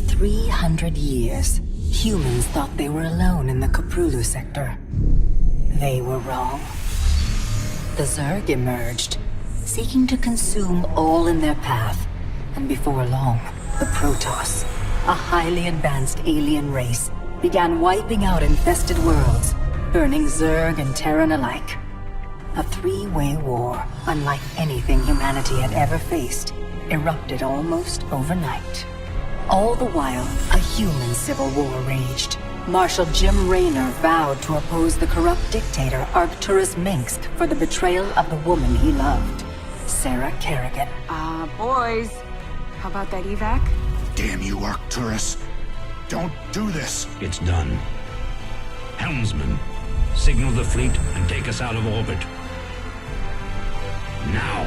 nearly 300 years, humans thought they were alone in the Prologue sector. They were wrong. The Zerg emerged, seeking to consume all in their path, and before long, the Protoss, a highly advanced alien race, began wiping out infested worlds, burning Zerg and Terran alike. A three-way war, unlike anything humanity had ever faced, erupted almost overnight. All the while, a human civil war raged. Marshal Jim Raynor vowed to oppose the corrupt dictator Arcturus Minsk for the betrayal of the woman he loved, Sarah Kerrigan. Boys, how about that evac? Damn you, Arcturus. Don't do this. It's done. Helmsman, signal the fleet and take us out of orbit. Now!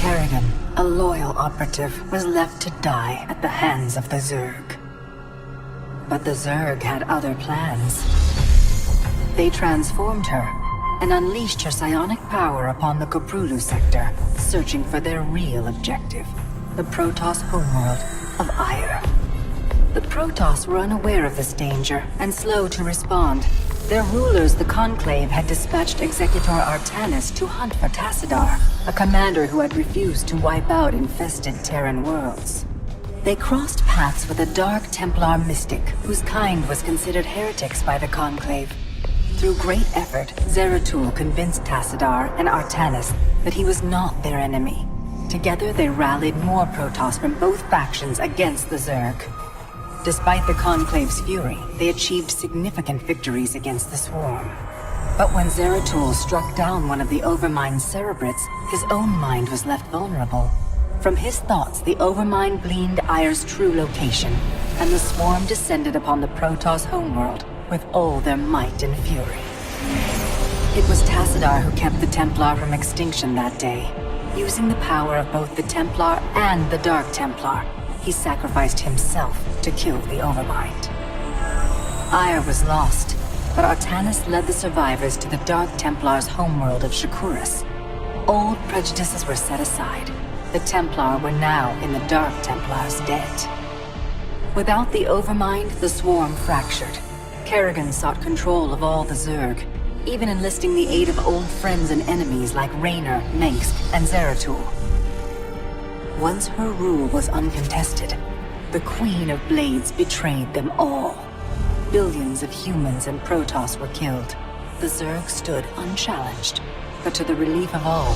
Kerrigan, a loyal operative, was left to die at the hands of the Zerg. But the Zerg had other plans. They transformed her and unleashed her psionic power upon the Prologue sector, searching for their real objective, the Protoss homeworld of Ire. The Protoss were unaware of this danger and slow to respond. Their rulers, the Conclave, had dispatched Executor Artanis to hunt for Tassadar, a commander who had refused to wipe out infested Terran worlds. They crossed paths with a Dark Templar mystic, whose kind was considered heretics by the Conclave. Through great effort, Zeratul convinced Tassadar and Artanis that he was not their enemy. Together they rallied more Protoss from both factions against the Zerg. Despite the Conclave's fury, they achieved significant victories against the Swarm. But when Zeratul struck down one of the Overmind's Cerebrits, his own mind was left vulnerable. From his thoughts, the Overmind gleaned Ire's true location, and the Swarm descended upon the Protoss homeworld with all their might and fury. It was Tassadar who kept the Templar from extinction that day. Using the power of both the Templar and the Dark Templar, he sacrificed himself to kill the Overmind. Ire was lost, but Artanis led the survivors to the Dark Templar's homeworld of Shakuras. Old prejudices were set aside. The Templar were now in the Dark Templar's debt. Without the Overmind, the Swarm fractured. Kerrigan sought control of all the Zerg, even enlisting the aid of old friends and enemies like Raynor, Minsk, and Zeratul. Once her rule was uncontested, the Queen of Blades betrayed them all. Billions of humans and Protoss were killed. The Zerg stood unchallenged, but to the relief of all,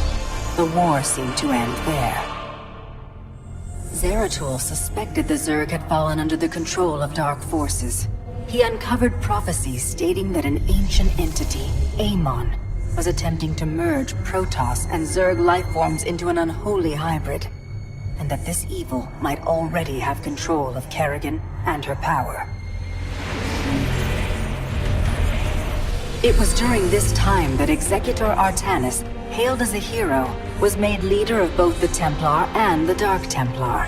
the war seemed to end there. Zeratul suspected the Zerg had fallen under the control of dark forces. He uncovered prophecies stating that an ancient entity, Amon, was attempting to merge Protoss and Zerg lifeforms into an unholy hybrid, and that this evil might already have control of Kerrigan and her power. It was during this time that Executor Artanis, hailed as a hero, was made leader of both the Templar and the Dark Templar.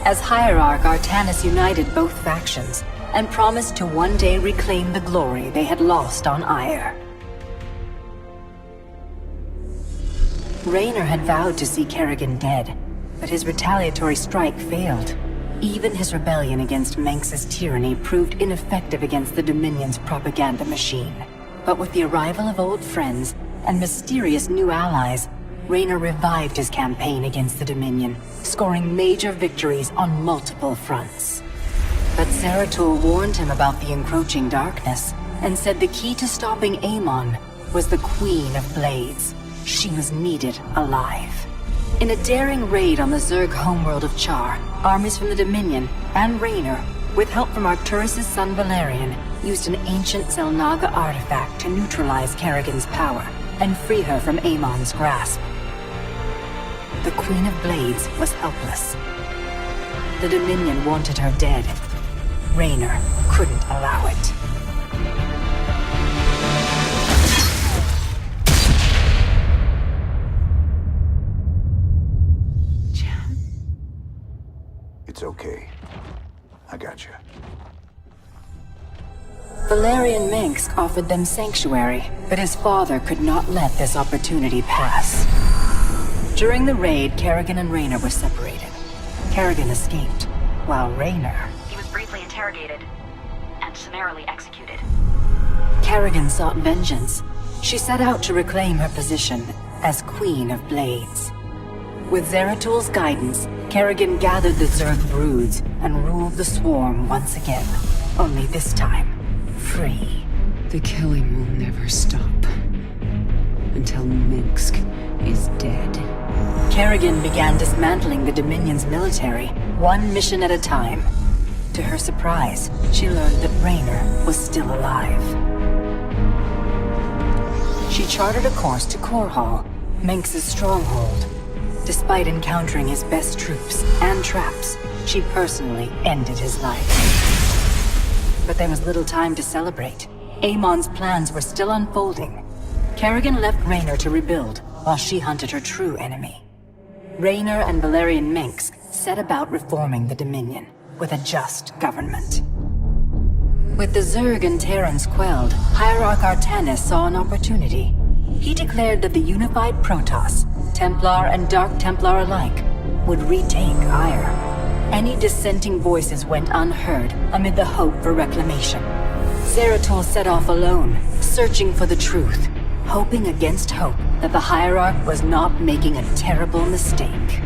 As Hierarch, Artanis united both factions, and promised to one day reclaim the glory they had lost on Ire. Raynor had vowed to see Kerrigan dead, but his retaliatory strike failed. Even his rebellion against Manx's tyranny proved ineffective against the Dominion's propaganda machine. But with the arrival of old friends and mysterious new allies, Raynor revived his campaign against the Dominion, scoring major victories on multiple fronts. But Zeratul warned him about the encroaching darkness, and said the key to stopping Amon was the Queen of Blades. She was needed alive. In a daring raid on the Zerg homeworld of Char, armies from the Dominion and Raynor, with help from Arcturus' son Valerian, used an ancient Zelnaga artifact to neutralize Kerrigan's power and free her from Amon's grasp. The Queen of Blades was helpless. The Dominion wanted her dead. Raynor couldn't allow it. It's okay. I got you. Valerian Minsk offered them sanctuary, but his father could not let this opportunity pass. During the raid, Kerrigan and Raynor were separated. Kerrigan escaped, while Raynor... He was briefly interrogated and summarily executed. Kerrigan sought vengeance. She set out to reclaim her position as Queen of Blades. With Zeratul's guidance, Kerrigan gathered the Zerg broods and ruled the swarm once again. Only this time, free. The killing will never stop. Until Minsk is dead. Kerrigan began dismantling the Dominion's military, one mission at a time. To her surprise, she learned that Raynor was still alive. She charted a course to Korhal, Minsk's stronghold. Despite encountering his best troops and traps, she personally ended his life. But there was little time to celebrate. Amon's plans were still unfolding. Kerrigan left Raynor to rebuild, while she hunted her true enemy. Raynor and Valerian Minsk set about reforming the Dominion, with a just government. With the Zerg and Terrans quelled, Hierarch Artanis saw an opportunity. He declared that the unified Protoss, Templar and Dark Templar alike, would retake Ire. Any dissenting voices went unheard amid the hope for reclamation. Zeratul set off alone, searching for the truth, hoping against hope that the Hierarch was not making a terrible mistake.